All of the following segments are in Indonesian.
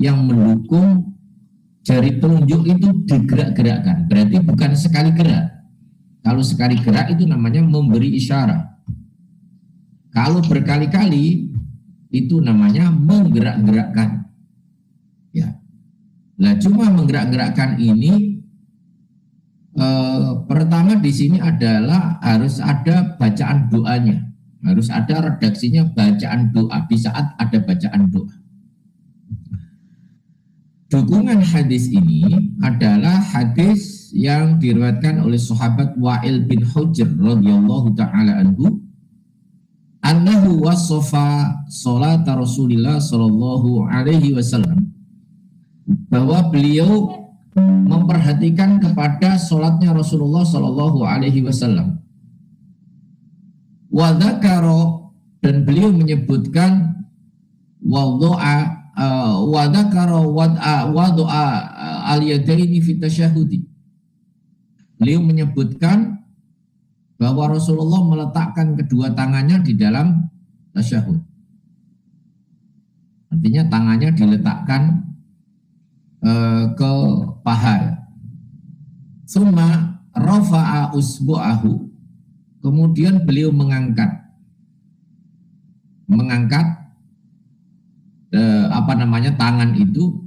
yang mendukung jari telunjuk itu digerak-gerakkan. Berarti bukan sekali gerak. Kalau sekali gerak itu namanya memberi isyarat. Kalau berkali-kali itu namanya menggerak-gerakkan. Ya. Nah, cuma menggerak-gerakkan ini pertama di sini adalah harus ada bacaan doanya. Harus ada redaksinya bacaan doa di saat ada bacaan doa. Dukungan hadis ini adalah hadis yang diriwayatkan oleh sahabat Wa'il bin Hujr radhiyallahu taala anhu, annahu wasafa salat Rasulullah sallallahu alaihi wasallam, bahwa beliau memperhatikan kepada salatnya Rasulullah sallallahu alaihi wasallam. Wa dzakara, dan beliau menyebutkan wad'a wa dzakara wad'a al-yadaini fi tasyahudi. Beliau menyebutkan bahwa Rasulullah meletakkan kedua tangannya di dalam tasyahud. Artinya tangannya diletakkan ke paha. Summa rafa'a usbu'ahu, kemudian beliau mengangkat tangan itu.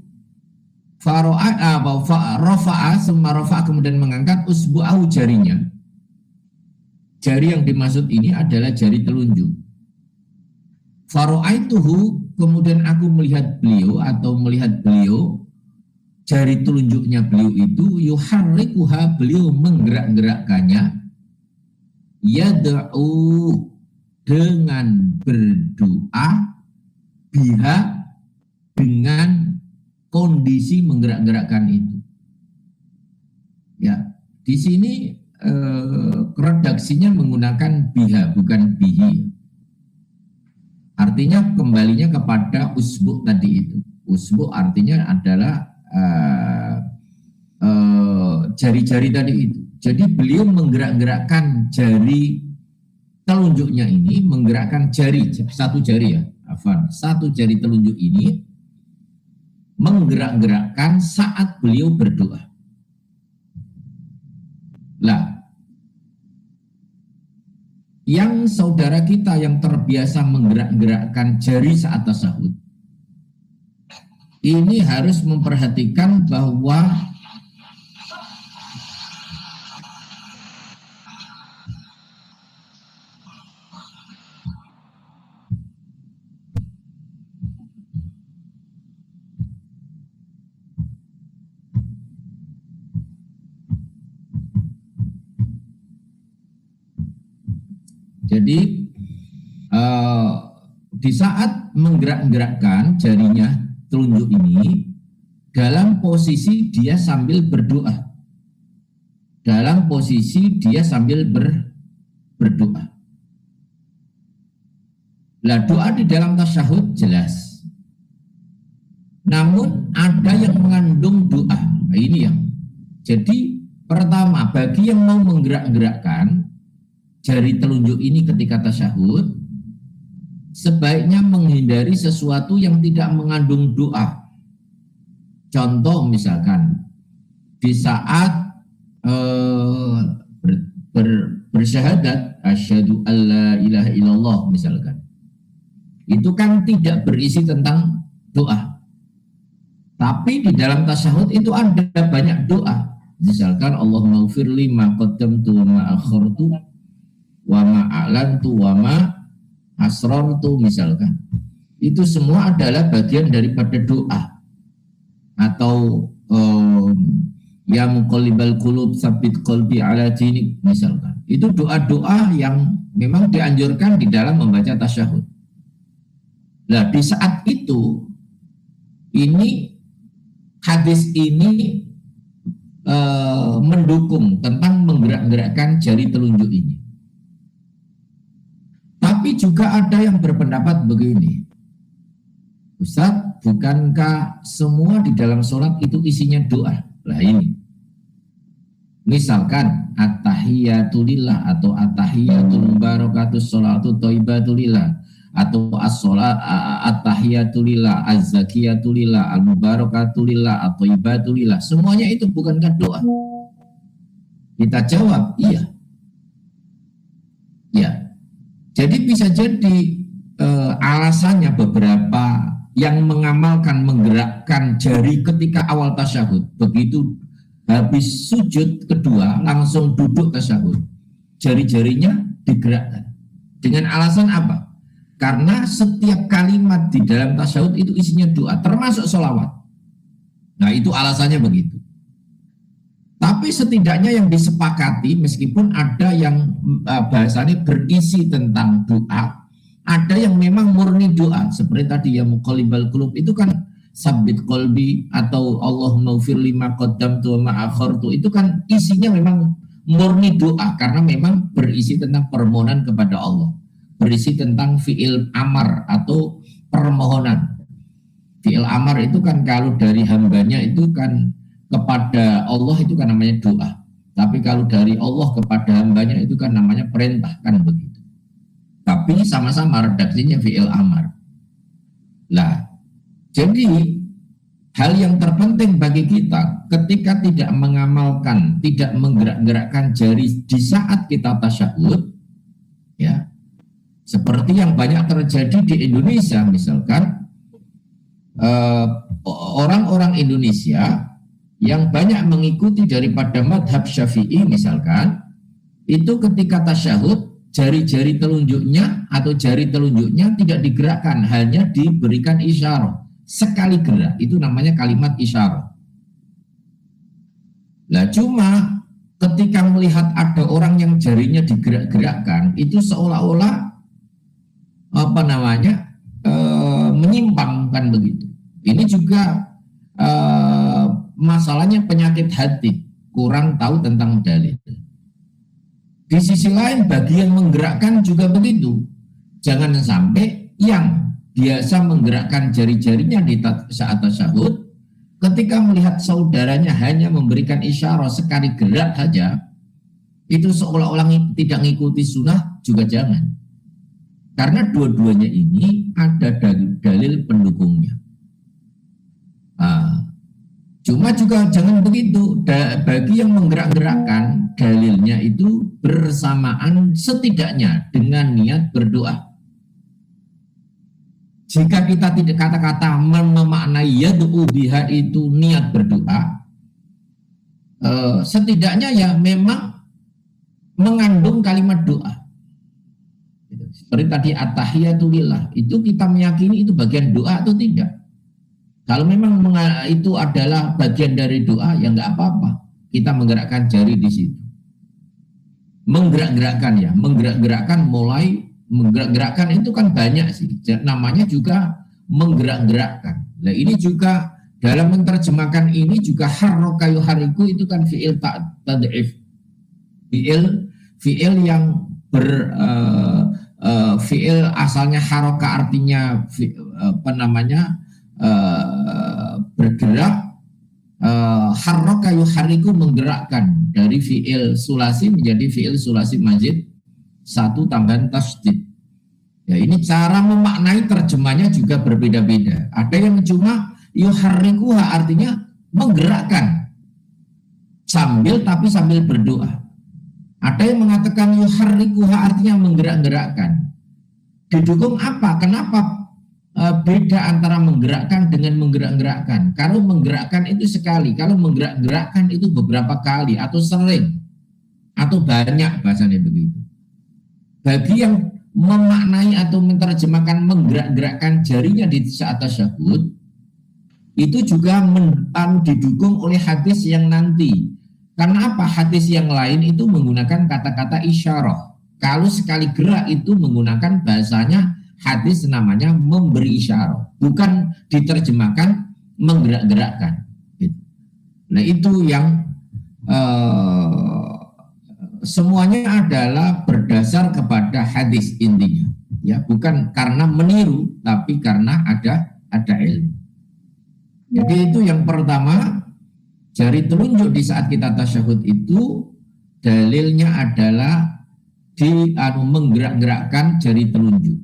Rafa'a summa rafa'a, kemudian mengangkat usbu'ahu, jarinya. Jari yang dimaksud ini adalah jari telunjuk. Fara'aituhu, kemudian aku melihat beliau jari telunjuknya beliau itu yuharrikuha, beliau menggerak-gerakkannya, yad'u, dengan berdoa, biha, dengan kondisi menggerak-gerakkan itu. Ya, di sini redaksinya menggunakan biha bukan bihi. Artinya kembalinya kepada usbu tadi itu. Usbu artinya adalah jari-jari tadi itu. Jadi beliau menggerak-gerakkan jari telunjuknya ini, menggerakkan satu jari telunjuk ini, menggerak-gerakkan saat beliau berdoa. Lah, yang saudara kita yang terbiasa menggerak-gerakkan jari saat tasyahud, ini harus memperhatikan bahwa di saat menggerak-gerakkan jarinya telunjuk ini, dalam posisi dia sambil berdoa. Berdoa. Lah, doa di dalam tasyahud jelas. Namun ada yang mengandung doa. Nah, ini yang. Jadi pertama, bagi yang mau menggerak-gerakkan jari telunjuk ini ketika tasyahud, sebaiknya menghindari sesuatu yang tidak mengandung doa. Contoh misalkan di saat bersyahadat asyhadu alla ilaha illallah misalkan, itu kan tidak berisi tentang doa. Tapi di dalam tasyahud itu ada banyak doa. Misalkan Allahumma ghfirli ma qaddamtu wa ma akhartu wa ma a'lantu wa ma asrartu misalkan. Itu semua adalah bagian daripada doa. Atau ya muqallibal qulub tsabbit qalbi ala dinik misalkan. Itu doa-doa yang memang dianjurkan di dalam membaca tasyahud. Nah, di saat itu ini hadis ini mendukung tentang menggerak-gerakkan jari telunjuk ini. Tapi juga ada yang berpendapat begini, Ustaz, bukankah semua di dalam sholat itu isinya doa? Lah ini, misalkan at-tahiyatulillah atau at-tahiyatul mubarakatus sholatu thayyibatu lillah atau as-sholat, at-tahiyatulillah, az-zakiyatulillah, al-mubarakatulillah, atau ibadulillah, semuanya itu bukankah doa? Kita jawab, iya. Ya. Jadi bisa jadi alasannya beberapa yang mengamalkan menggerakkan jari ketika awal tasyahud, begitu habis sujud kedua langsung duduk tasyahud, jari-jarinya digerakkan. Dengan alasan apa? Karena setiap kalimat di dalam tasyahud itu isinya doa, termasuk sholawat. Nah itu alasannya begitu. Tapi setidaknya yang disepakati, meskipun ada yang bahasanya berisi tentang doa, ada yang memang murni doa. Seperti tadi ya muqallibal qulub itu kan sabit qalbi, atau Allahumma ufir lima qaddamtu wa ma akhartu, itu kan isinya memang murni doa karena memang berisi tentang permohonan kepada Allah, berisi tentang fi'il amar atau permohonan. Fi'il amar itu kan kalau dari hambanya itu kan kepada Allah itu kan namanya doa. Tapi kalau dari Allah kepada hambanya itu kan namanya perintah, kan begitu. Tapi sama-sama redaksinya fi'il amar. Lah, jadi hal yang terpenting bagi kita ketika tidak mengamalkan, tidak menggerak-gerakkan jari di saat kita tasyahud, ya, seperti yang banyak terjadi di Indonesia, misalkan orang-orang Indonesia yang banyak mengikuti daripada madhab Syafi'i misalkan, itu ketika tasyahud jari-jari telunjuknya atau jari telunjuknya tidak digerakkan, hanya diberikan isyarah sekali gerak, itu namanya kalimat isyarah. Nah cuma ketika melihat ada orang yang jarinya digerak-gerakkan, itu seolah-olah menyimpang, kan begitu. Ini juga masalahnya penyakit hati, kurang tahu tentang dalil. Di sisi lain bagi yang menggerakkan juga begitu. Jangan sampai yang biasa menggerakkan jari-jarinya di saat tasyahud, ketika melihat saudaranya hanya memberikan isyarah sekali gerak saja, itu seolah-olah tidak mengikuti sunnah, juga jangan. Karena dua-duanya ini ada dalil pendukungnya. Cuma juga jangan begitu, bagi yang menggerak-gerakkan dalilnya itu bersamaan setidaknya dengan niat berdoa. Jika kita tidak kata-kata memaknai yad'u biha itu niat berdoa, setidaknya ya memang mengandung kalimat doa. Seperti tadi at-tahiyatulillah, itu kita meyakini itu bagian doa atau tidak? Kalau memang itu adalah bagian dari doa, ya nggak apa-apa. Kita menggerakkan jari di situ. Menggerak-gerakkan ya, menggerak-gerakkan itu kan banyak sih. Namanya juga menggerak-gerakkan. Nah ini juga dalam menerjemahkan ini juga harroka yuhariku itu kan fi'il tad'if. Fi'il yang fi'il asalnya haroka artinya bergerak, harroka yuhariku menggerakkan, dari fi'il sulasi menjadi fi'il sulasi mazid satu tambahan tasdid. Ya ini cara memaknai terjemahnya juga berbeda-beda. Ada yang cuma yuharikuha artinya menggerakkan sambil berdoa. Ada yang mengatakan yuharikuha artinya menggerak-gerakkan. Didukung apa? Kenapa beda antara menggerakkan dengan menggerak-gerakkan? Kalau menggerakkan itu sekali, kalau menggerak-gerakkan itu beberapa kali atau sering atau banyak, bahasanya begitu. Bagi yang memaknai atau menerjemahkan menggerak-gerakkan jarinya di saat tasyahud, itu juga didukung oleh hadis yang nanti. Karena apa? Hadis yang lain itu menggunakan kata-kata isyarah. Kalau sekali gerak itu menggunakan bahasanya hadis namanya memberi isyarah, bukan diterjemahkan menggerak-gerakkan. Nah itu yang semuanya adalah berdasar kepada hadis intinya, ya bukan karena meniru, tapi karena ada ilmu. Jadi itu yang pertama, jari telunjuk di saat kita tasyahud itu dalilnya adalah menggerak-gerakkan jari telunjuk.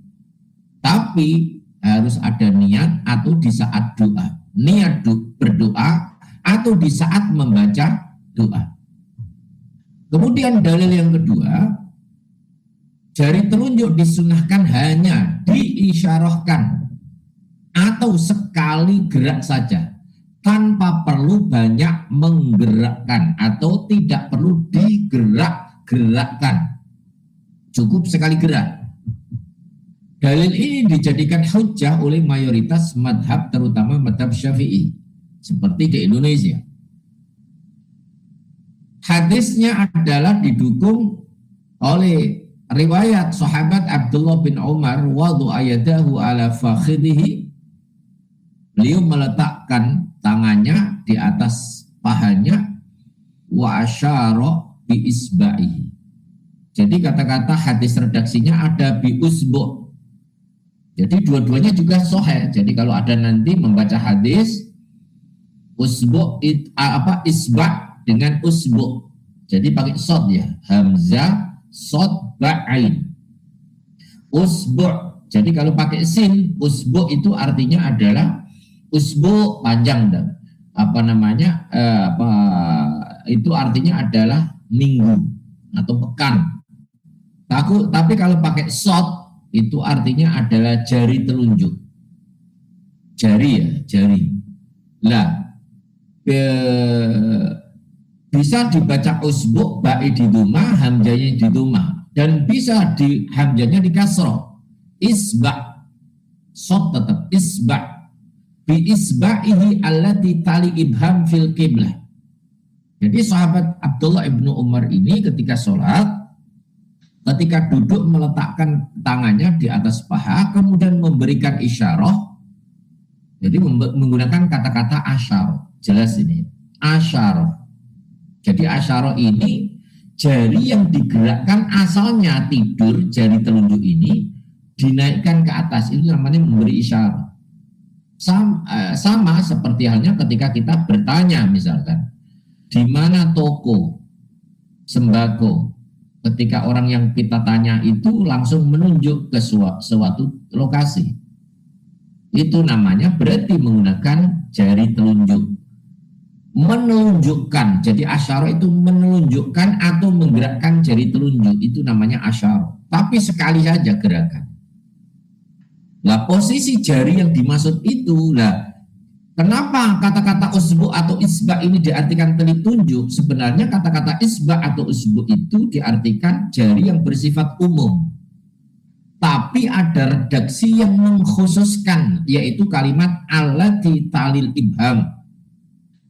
Tapi harus ada niat atau di saat doa. Niat berdoa atau di saat membaca doa. Kemudian dalil yang kedua, jari telunjuk disunahkan hanya diisyarahkan atau sekali gerak saja, tanpa perlu banyak menggerakkan atau tidak perlu digerak-gerakkan. Cukup sekali gerak. Dalil ini dijadikan hujjah oleh mayoritas madhab, terutama madhab Syafi'i, seperti di Indonesia. Hadisnya adalah didukung oleh riwayat sahabat Abdullah bin Umar, wadu ayadahu ala fakhidhihi. Beliau meletakkan tangannya di atas pahanya, wa asyara bi isba'ihi. Jadi kata-kata hadis redaksinya ada bi usbu'. Jadi dua-duanya juga sahih. Jadi kalau ada nanti membaca hadis usbu' isba' dengan usbu'. Jadi pakai shad ya, hamzah shad ba'ain. Usbu'. Jadi kalau pakai sin, usbu' itu artinya adalah usbu' panjang dan itu artinya adalah minggu atau pekan. Tapi kalau pakai shad itu artinya adalah jari telunjuk. Jari ya, jari. Lah, bisa dibaca usbu' ba'i di duma, hamzahnya di duma, dan bisa di hamzahnya di kasroh. Isba', shad tetap isba'. Bi isba'ihi allati tali ibham fil qiblah. Jadi sahabat Abdullah ibnu Umar ini ketika sholat, ketika duduk meletakkan tangannya di atas paha, kemudian memberikan isyarah. Jadi menggunakan kata-kata asyarah. Jelas ini, asyarah. Jadi asyarah ini jari yang digerakkan, asalnya tidur, jari telunjuk ini dinaikkan ke atas, itu namanya memberi isyarat. Sama seperti halnya ketika kita bertanya, misalkan di mana toko sembako. Ketika orang yang kita tanya itu langsung menunjuk ke suatu lokasi, itu namanya berarti menggunakan jari telunjuk. Menunjukkan, jadi asyarah itu menunjukkan atau menggerakkan jari telunjuk, itu namanya asyarah. Tapi sekali saja gerakan. Nah, posisi jari yang dimaksud itu, kenapa kata-kata usbu atau isba ini diartikan telunjuk? Sebenarnya kata-kata isba atau usbu itu diartikan jari yang bersifat umum. Tapi ada redaksi yang mengkhususkan, yaitu kalimat allati talil ibham.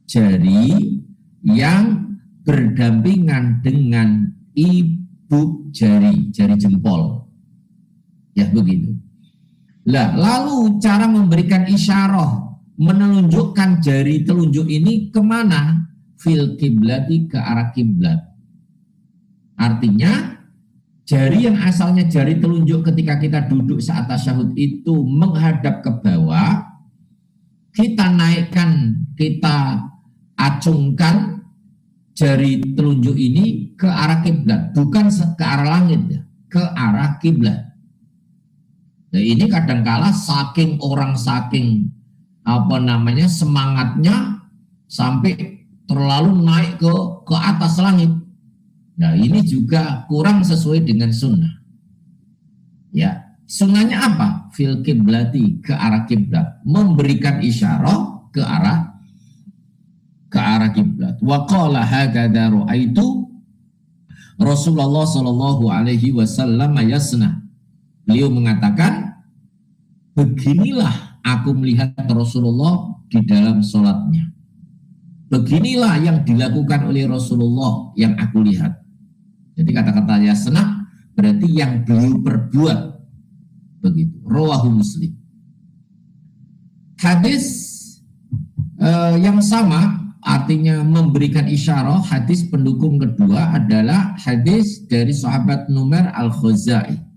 Jari yang berdampingan dengan ibu jari jempol. Ya begitu. Lalu cara memberikan isyarah, menunjukkan jari telunjuk ini kemana? Fil kiblati, ke arah kiblat. Artinya jari yang asalnya jari telunjuk ketika kita duduk saat tasyahud itu menghadap ke bawah, kita naikkan, kita acungkan jari telunjuk ini ke arah kiblat, bukan ke arah langit ya, ke arah kiblat. Nah ini kadangkala saking semangatnya sampai terlalu naik ke atas langit. Nah ini juga kurang sesuai dengan sunnah. Ya, sunnahnya apa? Fil kiblati, ke arah kiblat, memberikan isyarah ke arah kiblat. Wa qala hakadha ra'aitu Rasulullah sallallahu alaihi wasallam yasna. Beliau mengatakan, beginilah aku melihat Rasulullah di dalam sholatnya. Beginilah yang dilakukan oleh Rasulullah yang aku lihat. Jadi kata-kata yasna berarti yang beliau perbuat. Begitu. Rawahu Muslim. Hadis yang sama artinya memberikan isyarah, hadis pendukung kedua adalah hadis dari sahabat Numair al-Khuzai.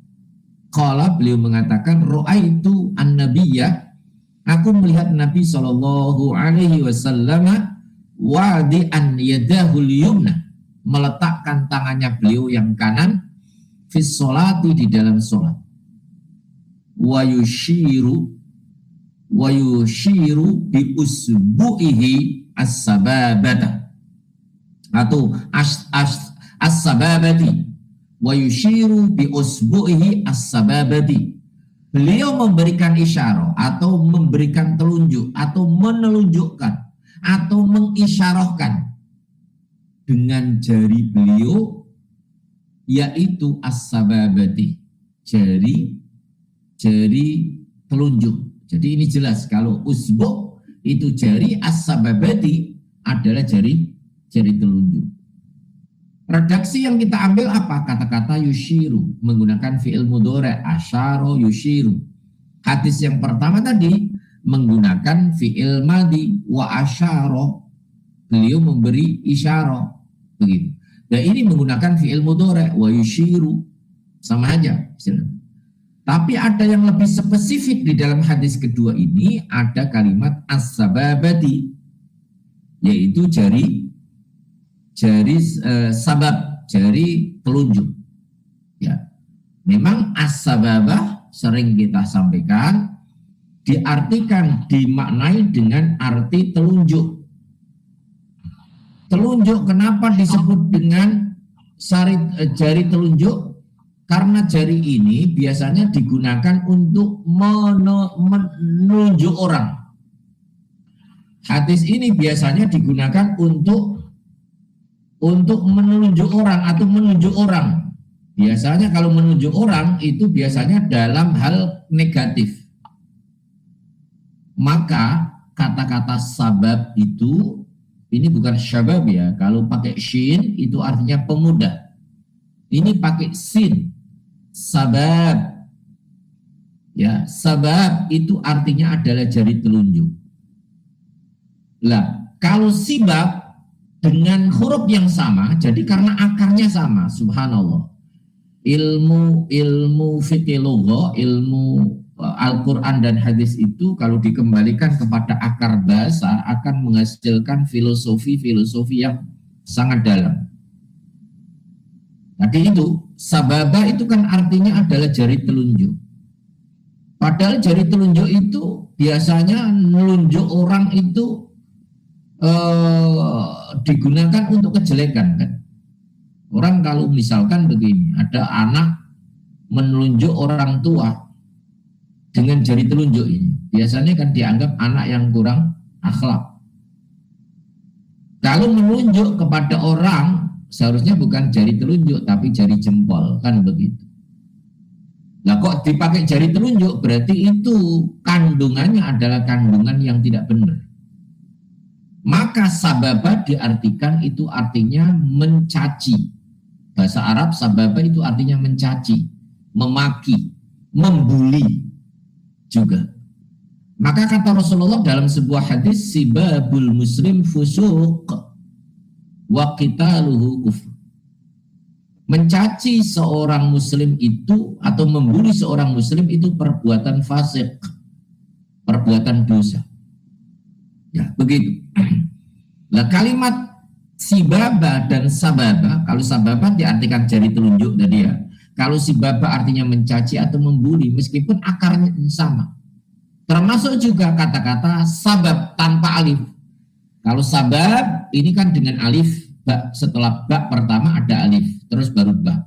Qala, beliau mengatakan, ra'aitu an-nabiyyah, aku melihat Nabi sallallahu alaihi wasallam wadi'an yadahul yumna, meletakkan tangannya beliau yang kanan fis sholati, di dalam sholat. wa yushiru bi usbu'ihi as-sababata atau as-sababati wa yushiru bi usbu'ihi as-sababati. Beliau memberikan isyarat atau memberikan telunjuk atau menelunjukkan atau mengisyarahkan dengan jari beliau, yaitu as-sababati, jari telunjuk. Jadi ini jelas kalau usbu itu jari, as-sababati adalah jari telunjuk. Redaksi yang kita ambil apa? Kata-kata yushiru menggunakan fi'il mudhari', asyara yushiru. Hadis yang pertama tadi menggunakan fi'il madhi, wa asyara, beliau memberi isyarat, begitu. Dan ini menggunakan fi'il mudhari', wa yushiru, sama aja. Tapi ada yang lebih spesifik di dalam hadis kedua ini, ada kalimat as-sababati, yaitu jari sabab, jari telunjuk. Ya, memang as-sababah sering kita sampaikan diartikan, dimaknai dengan arti telunjuk. Telunjuk kenapa disebut dengan jari telunjuk? Karena jari ini biasanya digunakan untuk menunjuk orang. Hadis ini biasanya digunakan untuk menunjuk orang atau menunjuk orang. Biasanya kalau menunjuk orang itu biasanya dalam hal negatif. Maka kata-kata sabab itu, ini bukan syabab ya. Kalau pakai shin itu artinya pemuda. Ini pakai sin, sabab. Ya, sabab itu artinya adalah jari telunjuk. Lah, kalau sibab dengan huruf yang sama, jadi karena akarnya sama, subhanallah. Ilmu fikih lugha, ilmu Al-Quran dan hadis itu kalau dikembalikan kepada akar bahasa akan menghasilkan filosofi yang sangat dalam. Tadi itu, sababa itu kan artinya adalah jari telunjuk. Padahal jari telunjuk itu biasanya menunjuk orang itu digunakan untuk kejelekan kan. Orang kalau misalkan begini, ada anak menunjuk orang tua dengan jari telunjuk ini, biasanya kan dianggap anak yang kurang akhlak. Kalau menunjuk kepada orang, seharusnya bukan jari telunjuk tapi jari jempol, kan begitu. Nah kok dipakai jari telunjuk, berarti itu kandungannya adalah kandungan yang tidak benar. Maka sababa diartikan itu artinya mencaci. Bahasa Arab sababa itu artinya mencaci, memaki, membuli juga. Maka kata Rasulullah dalam sebuah hadis, sibabul muslim fusuq wa qitaluhu kufr. Mencaci seorang muslim itu atau membuli seorang muslim itu perbuatan fasik, perbuatan dosa. Ya, begitu. Nah, kalimat sibaba dan sababa, kalau sababa diartikan jari telunjuk tadi ya. Kalau sibaba artinya mencaci atau membuli meskipun akarnya sama. Termasuk juga kata-kata sabab tanpa alif. Kalau sabab ini kan dengan alif, ba, setelah ba pertama ada alif, terus baru ba.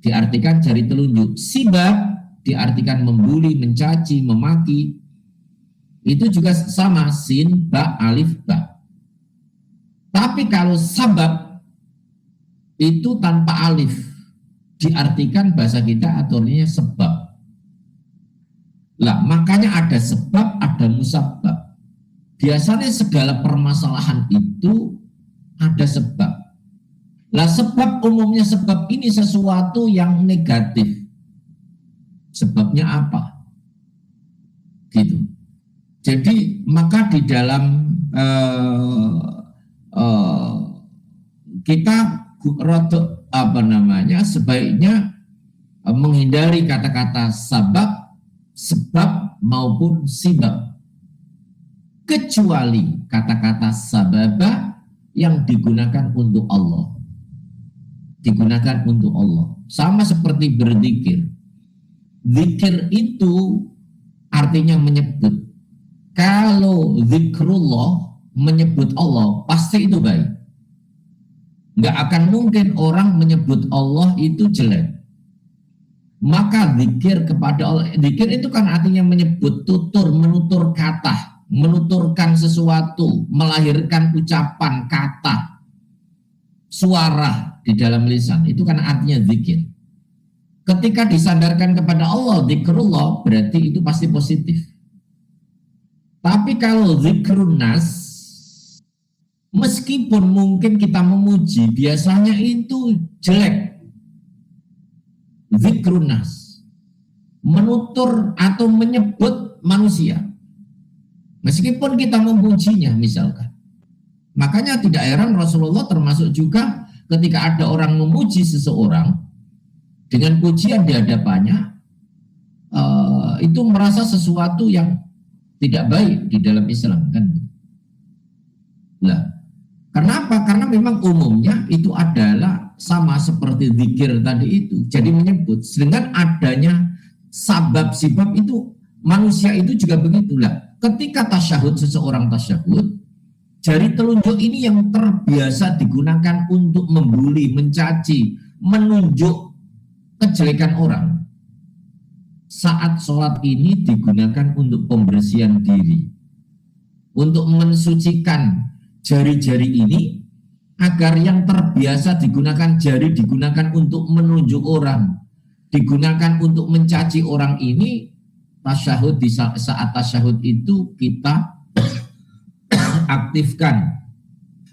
Diartikan jari telunjuk. Sibab diartikan membuli, mencaci, memaki. Itu juga sama, sin, ba, alif, ba. Tapi kalau sabab itu tanpa alif, diartikan bahasa kita artinya sebab. Lah, makanya ada sebab, ada musabab. Biasanya segala permasalahan itu ada sebab. Lah, sebab umumnya sebab ini sesuatu yang negatif. Sebabnya apa? Gitu. Jadi maka di dalam kita sebaiknya menghindari kata-kata sabab, sebab maupun sibab, kecuali kata-kata sababa yang digunakan untuk Allah, digunakan untuk Allah, sama seperti berzikir. Zikir itu artinya menyebut. Kalau zikrullah menyebut Allah, pasti itu baik. Nggak akan mungkin orang menyebut Allah itu jelek. Maka zikir kepada Allah, zikir itu kan artinya menyebut, tutur, menutur kata, menuturkan sesuatu, melahirkan ucapan, kata, suara di dalam lisan. Itu kan artinya zikir. Ketika disandarkan kepada Allah, zikrullah, berarti itu pasti positif. Tapi kalau zikrun nas, meskipun mungkin kita memuji, biasanya itu jelek. Zikrun nas, menutur atau menyebut manusia, meskipun kita memujinya misalkan. Makanya tidak heran Rasulullah termasuk juga ketika ada orang memuji seseorang dengan pujian di hadapannya, itu merasa sesuatu yang tidak baik di dalam Islam kan. Lah, kenapa? Karena memang umumnya itu adalah sama seperti zikir tadi itu. Jadi menyebut dengan adanya sabab-sibab itu manusia itu juga begitulah. Ketika tasyahud, seseorang tasyahud, jari telunjuk ini yang terbiasa digunakan untuk membuli, mencaci, menunjuk kejelekan orang. Saat sholat ini digunakan untuk pembersihan diri, untuk mensucikan jari-jari ini, agar yang terbiasa digunakan jari digunakan untuk menunjuk orang, digunakan untuk mencaci orang ini. Tasyahud, di saat tasyahud itu kita aktifkan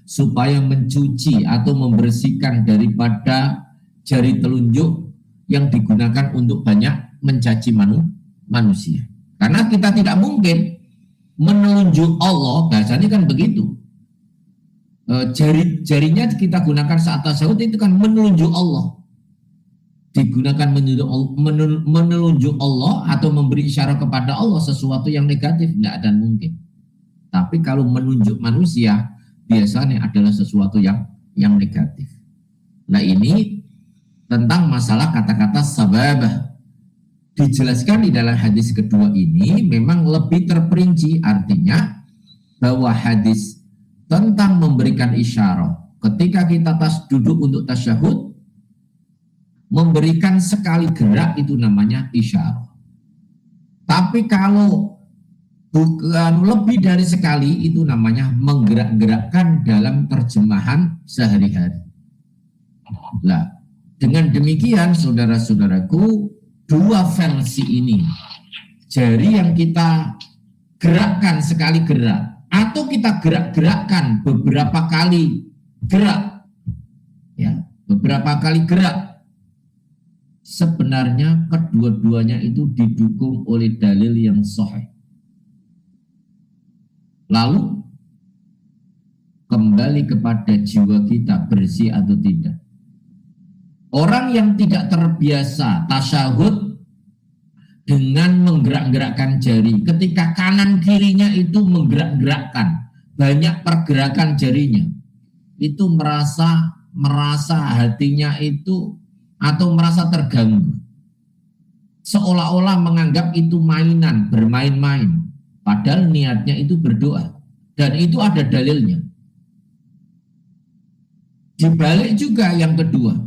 supaya mencuci atau membersihkan daripada jari telunjuk yang digunakan untuk banyak mencaci manusia. Karena kita tidak mungkin menunjuk Allah, bahasanya kan begitu. Jarinya kita gunakan saat tasyahud itu kan menunjuk Allah. Digunakan menunjuk Allah atau memberi isyarat kepada Allah sesuatu yang negatif, tidak akan mungkin. Tapi kalau menunjuk manusia, biasanya adalah sesuatu yang negatif. Nah, ini tentang masalah kata-kata sababah. Dijelaskan di dalam hadis kedua ini memang lebih terperinci, artinya bahwa hadis tentang memberikan isyarat ketika kita duduk untuk tasyahud, memberikan sekali gerak itu namanya isyarat. Tapi kalau bukan lebih dari sekali, itu namanya menggerak-gerakkan dalam terjemahan sehari-hari. Nah, dengan demikian saudara-saudaraku, dua versi ini, jari yang kita gerakkan sekali gerak atau kita gerak-gerakkan beberapa kali gerak, ya, beberapa kali gerak, sebenarnya kedua-duanya itu didukung oleh dalil yang sahih. Lalu kembali kepada jiwa kita bersih atau tidak. Orang yang tidak terbiasa tasyahud dengan menggerak-gerakkan jari, ketika kanan kirinya itu menggerak-gerakkan, banyak pergerakan jarinya, itu merasa hatinya itu atau merasa terganggu, seolah-olah menganggap itu mainan, bermain-main, padahal niatnya itu berdoa, dan itu ada dalilnya. Dibalik juga yang kedua,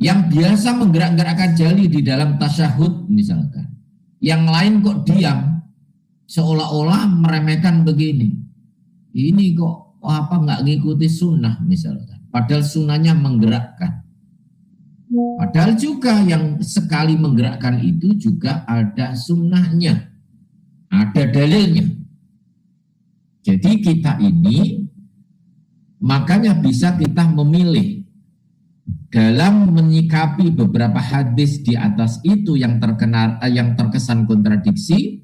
yang biasa menggerak-gerakkan jari di dalam tasyahud misalkan, yang lain kok diam, seolah-olah meremehkan begini, ini kok apa nggak ngikuti sunnah misalkan, padahal sunnahnya menggerakkan. Padahal juga yang sekali menggerakkan itu juga ada sunnahnya, ada dalilnya. Jadi kita ini makanya bisa kita memilih dalam menyikapi beberapa hadis di atas itu yang terkesan kontradiksi,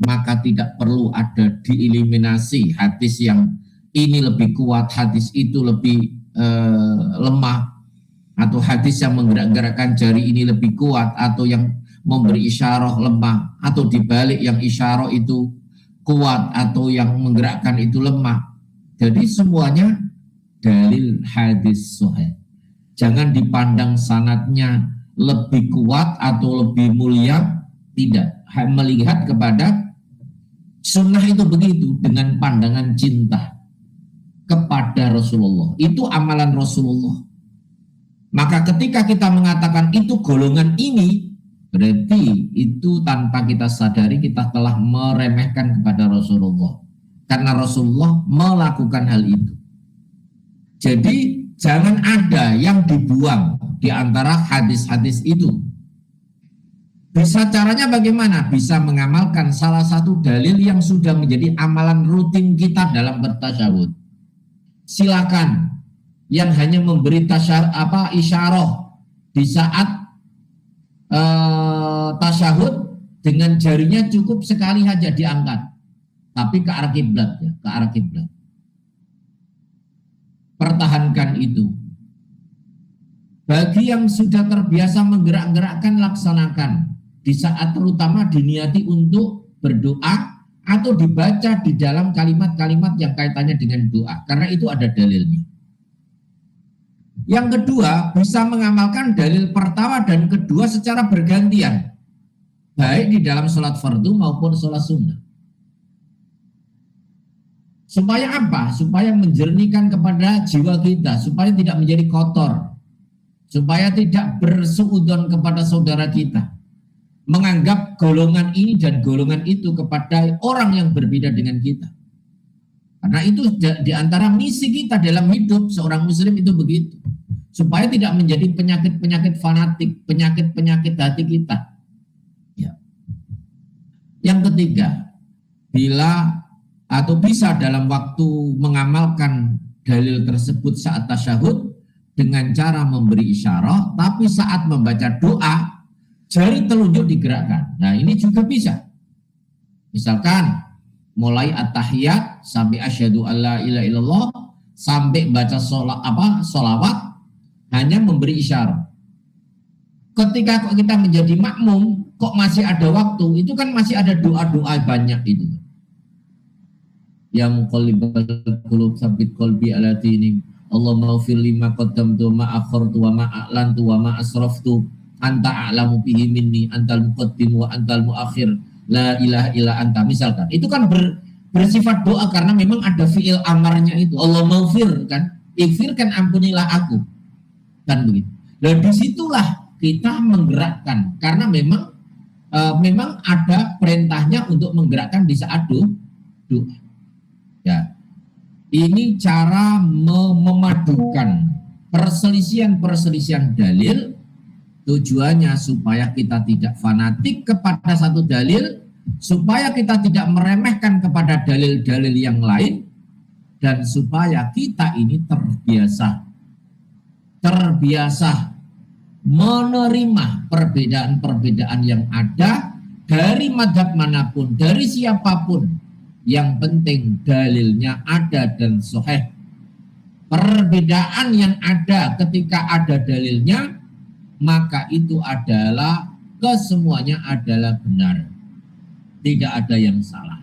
maka tidak perlu ada dieliminasi hadis yang ini lebih kuat, hadis itu lebih lemah, atau hadis yang menggerak-gerakkan jari ini lebih kuat, atau yang memberi isyarah lemah, atau dibalik yang isyarah itu kuat atau yang menggerakkan itu lemah. Jadi semuanya dalil hadis sahih. Jangan dipandang sanadnya lebih kuat atau lebih mulia, tidak. Melihat kepada sunnah itu begitu dengan pandangan cinta kepada Rasulullah. Itu amalan Rasulullah. Maka ketika kita mengatakan itu golongan ini, berarti itu tanpa kita sadari kita telah meremehkan kepada Rasulullah. Karena Rasulullah melakukan hal itu. Jadi jangan ada yang dibuang di antara hadis-hadis itu. Bisa caranya bagaimana? Bisa mengamalkan salah satu dalil yang sudah menjadi amalan rutin kita dalam bertasyahud. Silakan. Yang hanya memberi isyarah di saat tasyahud dengan jarinya cukup sekali saja diangkat, tapi ke arah kiblat, ya, ke arah kiblat. Pertahankan itu. Bagi yang sudah terbiasa menggerak-gerakkan, laksanakan di saat terutama diniati untuk berdoa atau dibaca di dalam kalimat-kalimat yang kaitannya dengan doa, karena itu ada dalilnya. Yang kedua, bisa mengamalkan dalil pertama dan kedua secara bergantian, baik di dalam sholat fardu maupun sholat sunnah. Supaya apa? Supaya menjernihkan kepada jiwa kita, supaya tidak menjadi kotor, supaya tidak bersuudzon kepada saudara kita, menganggap golongan ini dan golongan itu kepada orang yang berbeda dengan kita. Karena itu di antara misi kita dalam hidup seorang muslim itu begitu. Supaya tidak menjadi penyakit-penyakit fanatik, penyakit-penyakit hati kita. Ya. Yang ketiga, bila atau bisa dalam waktu mengamalkan dalil tersebut saat tasyahud dengan cara memberi isyarat, tapi saat membaca doa, jari telunjuk digerakkan. Nah, ini juga bisa. Misalkan mulai at-tahiyat sampai asyhadu alla ilaha illallah sampai baca sholawat hanya memberi isyarat. Ketika kok kita menjadi makmum, kok masih ada waktu, itu kan masih ada doa-doa banyak itu. Ya muqallibal qulub tsabbit qalbi ala dinik. Allahumma ighfir lima qaddamtu wa ma akhartu wa ma a'lantu wa ma asraftu anta a'lamu bihi minni antal muqaddim wa antal muakhir la ilaha illa anta. Misalkan itu kan bersifat doa karena memang ada fi'il amarnya itu. Allahumma ighfir kan, ighfir kan ampunilah aku. Kan begitu. Dan disitulah kita menggerakkan karena memang ada perintahnya untuk menggerakkan di saat doa. Ya, ini cara memadukan perselisihan dalil, tujuannya supaya kita tidak fanatik kepada satu dalil, supaya kita tidak meremehkan kepada dalil-dalil yang lain, dan supaya kita ini terbiasa menerima perbedaan-perbedaan yang ada dari madhab manapun, dari siapapun. Yang penting dalilnya ada dan sahih. Perbedaan yang ada ketika ada dalilnya, maka itu adalah kesemuanya adalah benar. Tidak ada yang salah.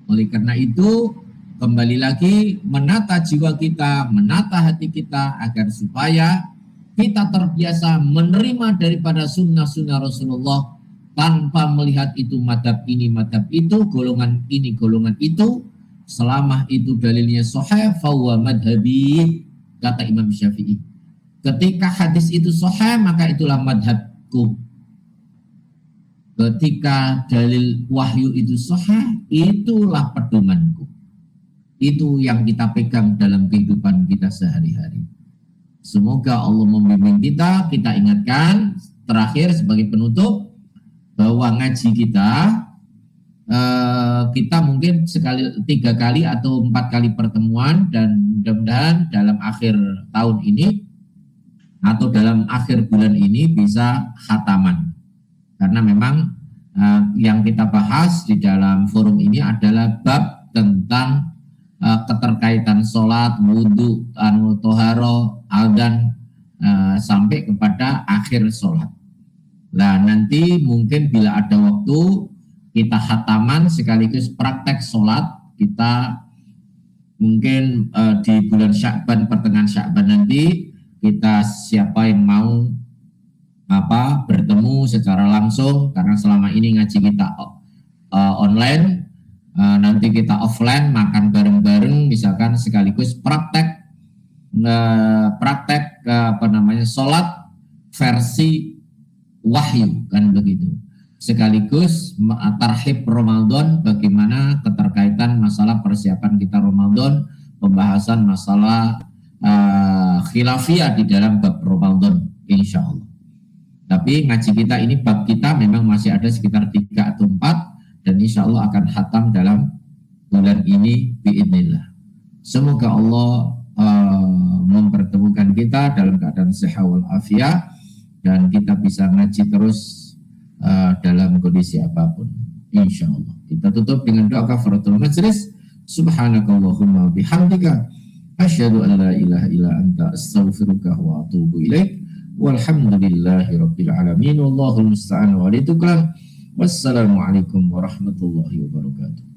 Oleh karena itu, kembali lagi menata jiwa kita, menata hati kita agar supaya kita terbiasa menerima daripada sunnah-sunnah Rasulullah tanpa melihat itu madhab ini, madhab itu, golongan ini, golongan itu. Selama itu dalilnya sahih, fahuwa madhabi, kata Imam Syafi'i. Ketika hadis itu sahih, maka itulah madhabku. Ketika dalil wahyu itu sahih, itulah pedomanku. Itu yang kita pegang dalam kehidupan kita sehari-hari. Semoga Allah membimbing kita. Kita ingatkan terakhir sebagai penutup bahwa ngaji kita mungkin 3 kali atau 4 kali pertemuan, dan mudah-mudahan dalam akhir tahun ini atau dalam akhir bulan ini bisa khataman. Karena memang yang kita bahas di dalam forum ini adalah bab tentang keterkaitan sholat, wudhu, toharo, adzan sampai kepada akhir sholat. Nah, nanti mungkin bila ada waktu kita khataman sekaligus praktek sholat. Kita mungkin di bulan Sya'ban, pertengahan Sya'ban nanti kita siapa yang mau bertemu secara langsung, karena selama ini ngaji kita online, nanti kita offline makan bareng-bareng, misalkan sekaligus praktek sholat versi wahyu, kan begitu. Sekaligus tarhib Ramadan, bagaimana keterkaitan masalah persiapan kita Ramadan, pembahasan masalah khilafiyah di dalam bab Ramadan, insya Allah. Tapi ngaji kita ini, bab kita memang masih ada sekitar 3 atau 4, dan insya Allah akan khatam dalam bulan ini biidznillah. Semoga Allah mempertemukan kita dalam keadaan sehat wal afiat, dan kita bisa ngaji terus dalam kondisi apapun, insya Allah. Kita tutup dengan doa kafaratul majlis. Subhanakallahumma bihamdika asyhadu an la ilaha illa anta astaghfiruka wa atubu ilaik. Walhamdulillahi rabbil alamin. Wallahul musta'an wa lituklan. Wassalamualaikum warahmatullahi wabarakatuh.